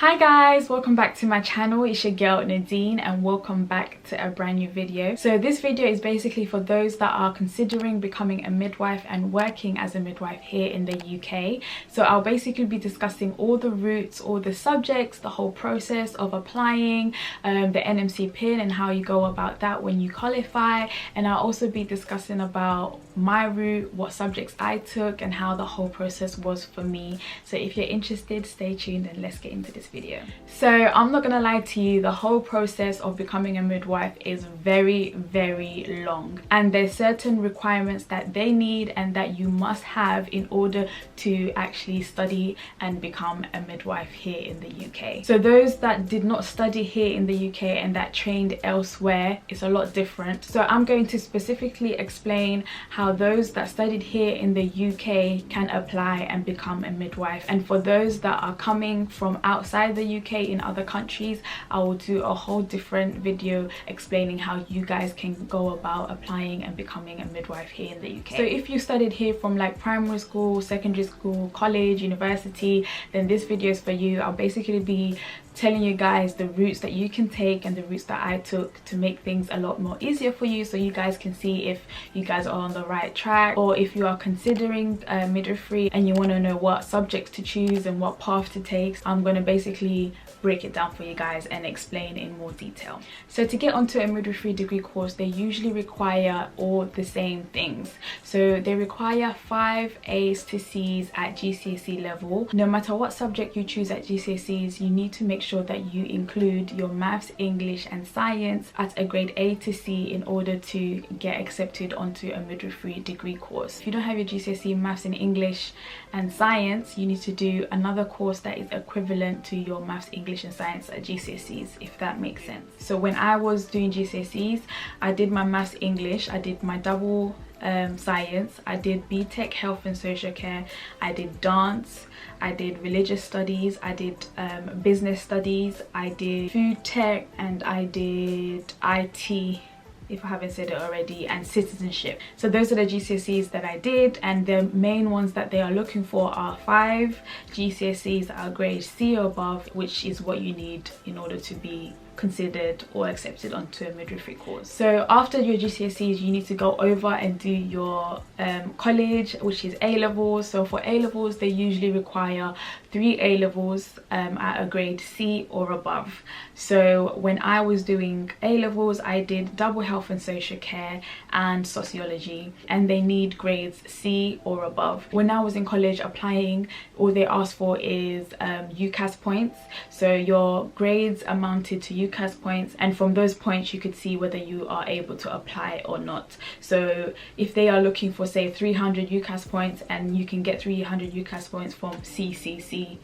Hi guys, welcome back to my channel. It's your girl Nadine and welcome back to a brand new video. So this video is basically for those that are considering becoming a midwife and working as a midwife here in the UK. So I'll basically be discussing all the routes, all the subjects, the whole process of applying the NMC pin and how you go about that when you qualify, and I'll also be discussing about my route, what subjects I took and how the whole process was for me. So if you're interested, stay tuned and let's get into this video. So I'm not gonna lie to you, the whole process of becoming a midwife is very long, and there's certain requirements that they need and that you must have in order to actually study and become a midwife here in the UK. So those that did not study here in the UK and that trained elsewhere, it's a lot different. So I'm going to specifically explain how those that studied here in the UK can apply and become a midwife, and for those that are coming from outside the UK in other countries, I will do a whole different video explaining how you guys can go about applying and becoming a midwife here in the UK. So if you studied here from like primary school, secondary school, college, university, then this video is for you. I'll basically be telling you guys the routes that you can take and the routes that I took to make things a lot more easier for you, so you guys can see if you guys are on the right track, or if you are considering midwifery and you want to know what subjects to choose and what path to take. I'm going to basically break it down for you guys and explain in more detail. So to get onto a midwifery degree course, they usually require all the same things. So they require 5 A's to C's at GCSE level. No matter what subject you choose at GCSEs, you need to make sure that you include your maths, English and science at a grade A to C in order to get accepted onto a midwifery degree course. If you don't have your GCSE maths and English and science, you need to do another course that is equivalent to your maths, English and science at GCSEs, if that makes sense. So when I was doing GCSEs, I did my maths, English, I did my double science, I did BTEC health and social care, I did dance, I did religious studies, I did business studies, I did food tech, and I did IT, if I haven't said it already, and citizenship. So those are the GCSEs that I did, and the main ones that they are looking for are 5 GCSEs that are grade C or above, which is what you need in order to be considered or accepted onto a midwifery course. So after your GCSEs, you need to go over and do your college, which is A levels. So for A levels, they usually require 3 A levels at a grade C or above. So when I was doing A levels, I did double health and social care and sociology, and they need grades C or above. When I was in college applying, all they asked for is UCAS points. So your grades amounted to UCAS points, and from those points you could see whether you are able to apply or not. So if they are looking for say 300 UCAS points and you can get 300 UCAS points from C, 3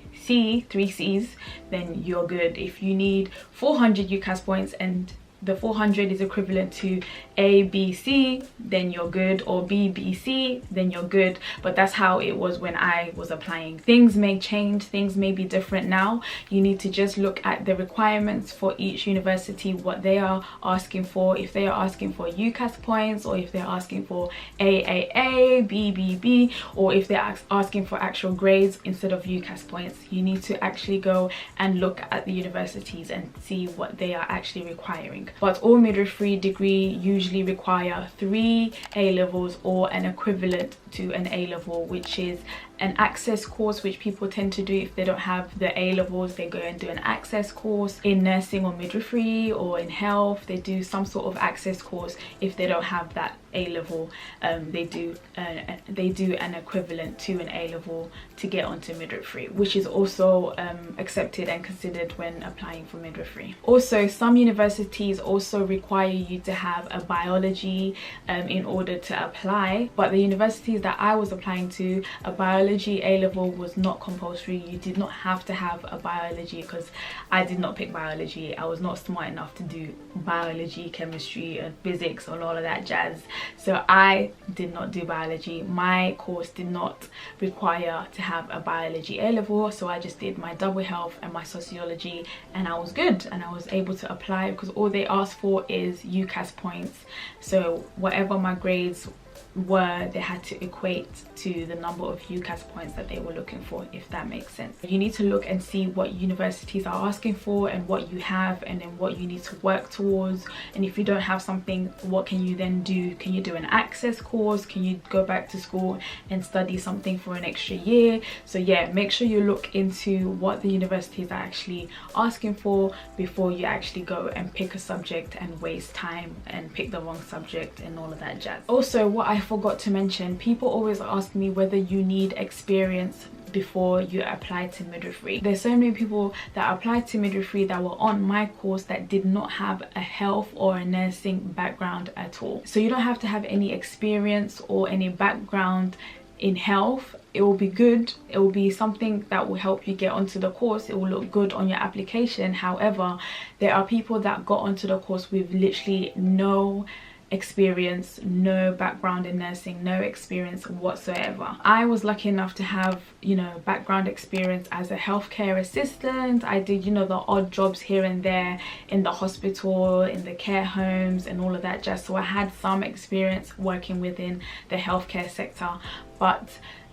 C's, then you're good. If you need 400 UCAS points and the 400 is equivalent to A, B, C, then you're good, or B, B, C, then you're good. But that's how it was when I was applying. Things may change, things may be different now. You need to just look at the requirements for each university, what they are asking for. If they are asking for UCAS points, or if they're asking for A, B, or if they're asking for actual grades instead of UCAS points, you need to actually go and look at the universities and see what they are actually requiring. But all midwifery degree usually require 3 A levels or an equivalent to an A level, which is an access course, which people tend to do. If they don't have the A levels, they go and do an access course in nursing or midwifery, or in health they do some sort of access course. If they don't have that A level, they do an equivalent to an A level to get onto midwifery, which is also accepted and considered when applying for midwifery. Also, some universities also require you to have a biology in order to apply, but the universities that I was applying to, a biology A level was not compulsory. You did not have to have a biology, because I did not pick biology. I was not smart enough to do biology, chemistry and physics and all of that jazz, so I did not do biology. My course did not require to have a biology A level, so I just did my double health and my sociology, and I was good and I was able to apply because all they asked for is UCAS points. So whatever my grades were they had to equate to the number of UCAS points that they were looking for, if that makes sense. You need to look and see what universities are asking for and what you have, and then what you need to work towards. And if you don't have something, what can you then do? Can you do an access course? Can you go back to school and study something for an extra year? So yeah, make sure you look into what the universities are actually asking for before you actually go and pick a subject and waste time and pick the wrong subject and all of that jazz. Also, what I forgot to mention, people always ask me whether you need experience before you apply to midwifery. There's so many people that applied to midwifery that were on my course that did not have a health or a nursing background at all. So you don't have to have any experience or any background in health. It will be good, it will be something that will help you get onto the course, it will look good on your application. However, there are people that got onto the course with literally no experience, no background in nursing, no experience whatsoever. I was lucky enough to have, you know, background experience as a healthcare assistant. I did, you know, the odd jobs here and there in the hospital, in the care homes and all of that jazz. So I had some experience working within the healthcare sector. But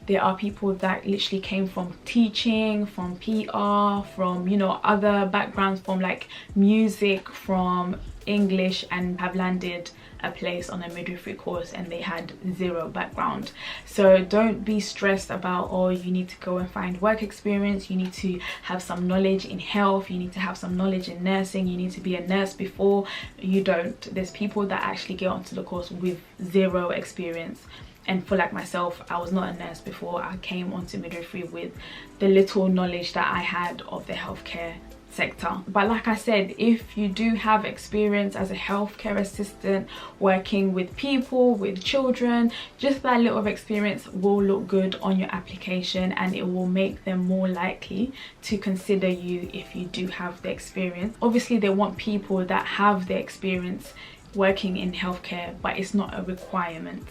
there are people that literally came from teaching, from PR, from, you know, other backgrounds, from like music, from English, and have landed a place on a midwifery course and they had zero background. So don't be stressed about, oh, you need to go and find work experience, you need to have some knowledge in health, you need to have some knowledge in nursing, you need to be a nurse before. You don't. There's people that actually get onto the course with zero experience. And for like myself, I was not a nurse before. I came onto midwifery with the little knowledge that I had of the healthcare sector. But like I said, if you do have experience as a healthcare assistant working with people, with children, just that little of experience will look good on your application and it will make them more likely to consider you if you do have the experience. Obviously they want people that have the experience working in healthcare, but it's not a requirement.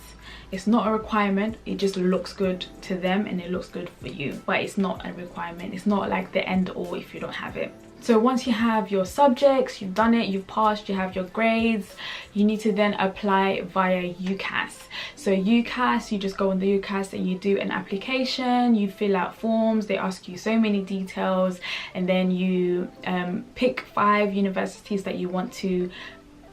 It's not a requirement, it just looks good to them and it looks good for you, but it's not a requirement. It's not like the end all if you don't have it. So once you have your subjects, you've done it, you've passed, you have your grades, you need to then apply via UCAS. So UCAS, you just go on the UCAS and you do an application, you fill out forms, they ask you so many details, and then you pick 5 universities that you want to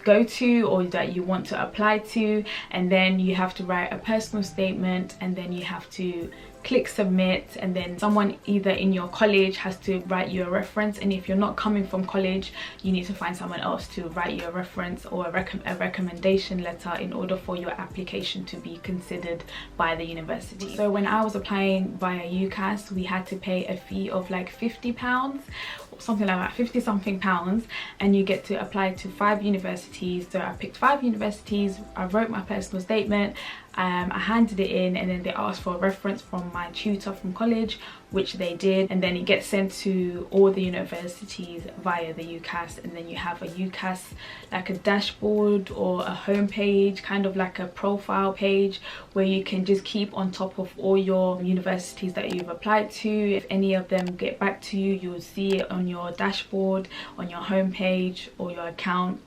go to or that you want to apply to, and then you have to write a personal statement, and then you have to click submit, and then someone either in your college has to write you a reference, and if you're not coming from college you need to find someone else to write you a reference or a recommendation letter in order for your application to be considered by the university. So when I was applying via UCAS, we had to pay a fee of like £50, something like that, 50 something pounds, and you get to apply to 5 universities. So I picked 5 universities, I wrote my personal statement, I handed it in, and then they asked for a reference from my tutor from college, which they did, and then it gets sent to all the universities via the UCAS. And then you have a UCAS, like a dashboard or a home page, kind of like a profile page, where you can just keep on top of all your universities that you've applied to. If any of them get back to you, you'll see it on your dashboard, on your home page or your account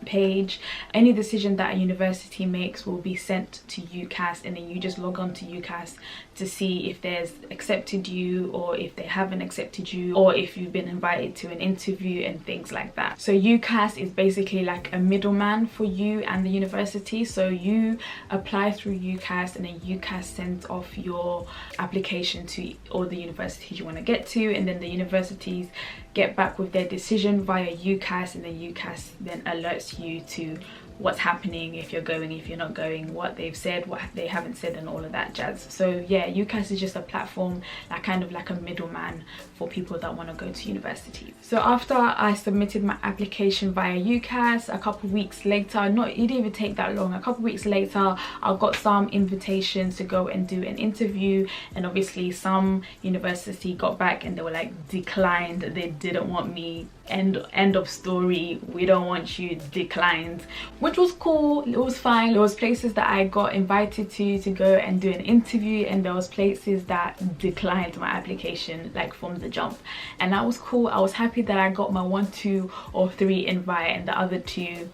page. Any decision that a university makes will be sent to UCAS, and then you just log on to UCAS to see if there's accepted you or if they haven't accepted you, or if you've been invited to an interview and things like that. So UCAS is basically like a middleman for you and the university. So you apply through UCAS, and then UCAS sends off your application to all the universities you want to get to, and then the universities get back with their decision via UCAS, and then UCAS then alerts you to what's happening, if you're going, if you're not going, what they've said, what they haven't said, and all of that jazz. So yeah, UCAS is just a platform, like kind of like a middleman for people that want to go to university. So after I submitted my application via UCAS, a couple weeks later, it didn't even take that long, a couple weeks later I got some invitations to go and do an interview, and obviously some university got back and they were like, declined, they didn't want me, end of story, we don't want you, declined, which was cool, it was fine. There was places that I got invited to go and do an interview, and there was places that declined my application like from the jump, and that was cool. I was happy that I got my 1, 2 or 3 invite, and the other 2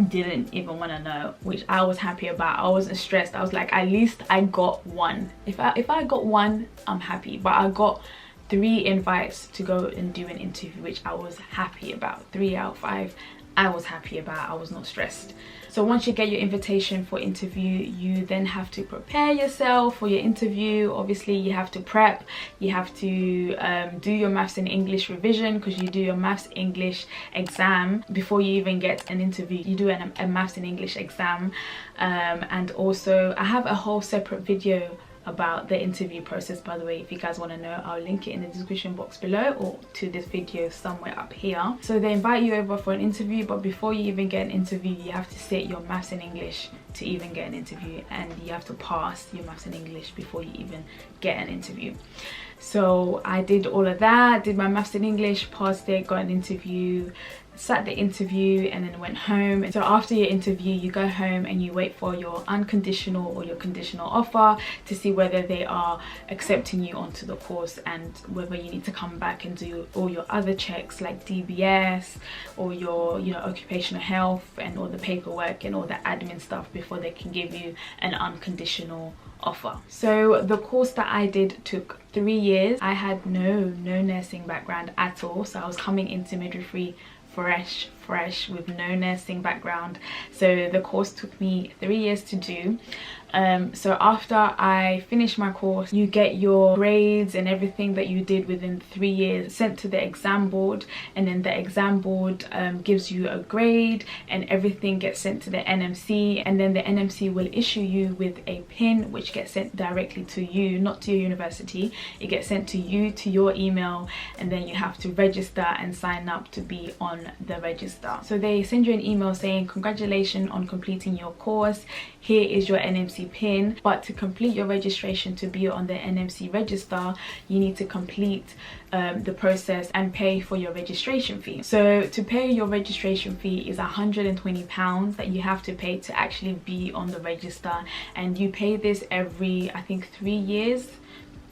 didn't even want to know, which I was happy about. I wasn't stressed. I was like, at least I got one. If I got one, I'm happy. But I got 3 invites to go and do an interview, which I was happy about. 3 out of 5 I was happy about. I was not stressed. So once you get your invitation for interview, you then have to prepare yourself for your interview. Obviously you have to prep, you have to do your maths and English revision, because you do your maths English exam before you even get an interview. You do a maths and English exam, and also I have a whole separate video about the interview process, by the way. If you guys want to know, I'll link it in the description box below, or to this video somewhere up here. So they invite you over for an interview, but before you even get an interview, you have to sit your maths and English to even get an interview, and you have to pass your maths and English before you even get an interview. So I did all of that, did my maths and English, passed it, got an interview, sat the interview, and then went home. So after your interview, you go home and you wait for your unconditional or your conditional offer to see whether they are accepting you onto the course, and whether you need to come back and do all your other checks like DBS or your occupational health and all the paperwork and all the admin stuff before they can give you an unconditional offer. So the course that I did took 3 years. I had no nursing background at all, so I was coming into midwifery fresh with no nursing background. So the course took me 3 years to do. So after I finished my course, you get your grades and everything that you did within 3 years sent to the exam board, and then the exam board gives you a grade, and everything gets sent to the NMC, and then the NMC will issue you with a pin which gets sent directly to you, not to your university. It gets sent to you, to your email, and then you have to register and sign up to be on the register. So they send you an email saying, congratulations on completing your course, here is your NMC pin. But to complete your registration to be on the NMC register, you need to complete the process and pay for your registration fee. So to pay your registration fee is £120 that you have to pay to actually be on the register, and you pay this every, I think, 3 years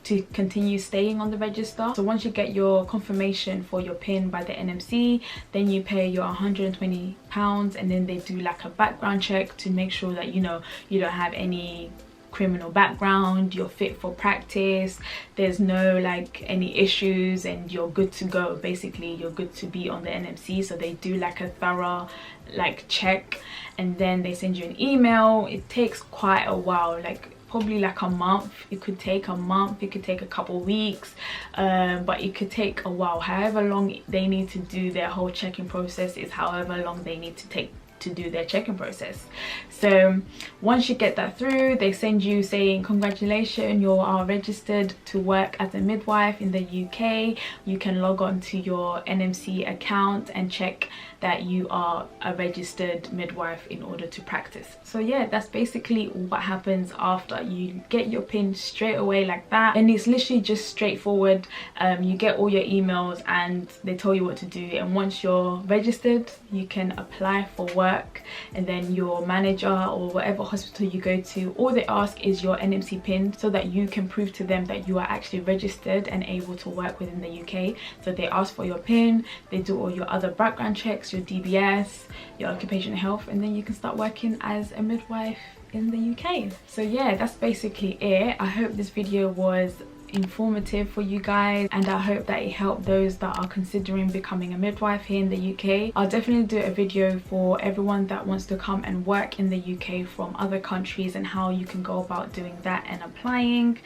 to continue staying on the register. So once you get your confirmation for your pin by the NMC, then you pay your £120, and then they do like a background check to make sure that you don't have any criminal background, you're fit for practice, there's no like any issues, and you're good to go. Basically you're good to be on the NMC. So they do like a thorough like check, and then they send you an email. It takes quite a while, like probably like a month. It could take a month, it could take a couple weeks, but it could take a while. However long they need to do their whole checking process is however long they need to take to do their check-in process. So once you get that through, they send you saying congratulations, you are registered to work as a midwife in the UK. You can log on to your NMC account and check that you are a registered midwife in order to practice. So yeah, that's basically what happens after you get your pin straight away like that, and it's literally just straightforward. You get all your emails and they tell you what to do, and once you're registered you can apply for work, and then your manager or whatever hospital you go to, all they ask is your NMC pin so that you can prove to them that you are actually registered and able to work within the UK. So they ask for your pin, they do all your other background checks, your DBS, your occupational health, and then you can start working as a midwife in the UK. So yeah, that's basically it. I hope this video was informative for you guys, and I hope that it helped those that are considering becoming a midwife here in the UK. I'll definitely do a video for everyone that wants to come and work in the UK from other countries, and how you can go about doing that and applying.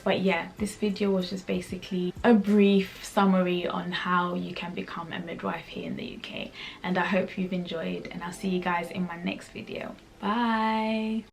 But yeah, this video was just basically a brief summary on how you can become a midwife here in the UK, and I hope you've enjoyed, and I'll see you guys in my next video. Bye.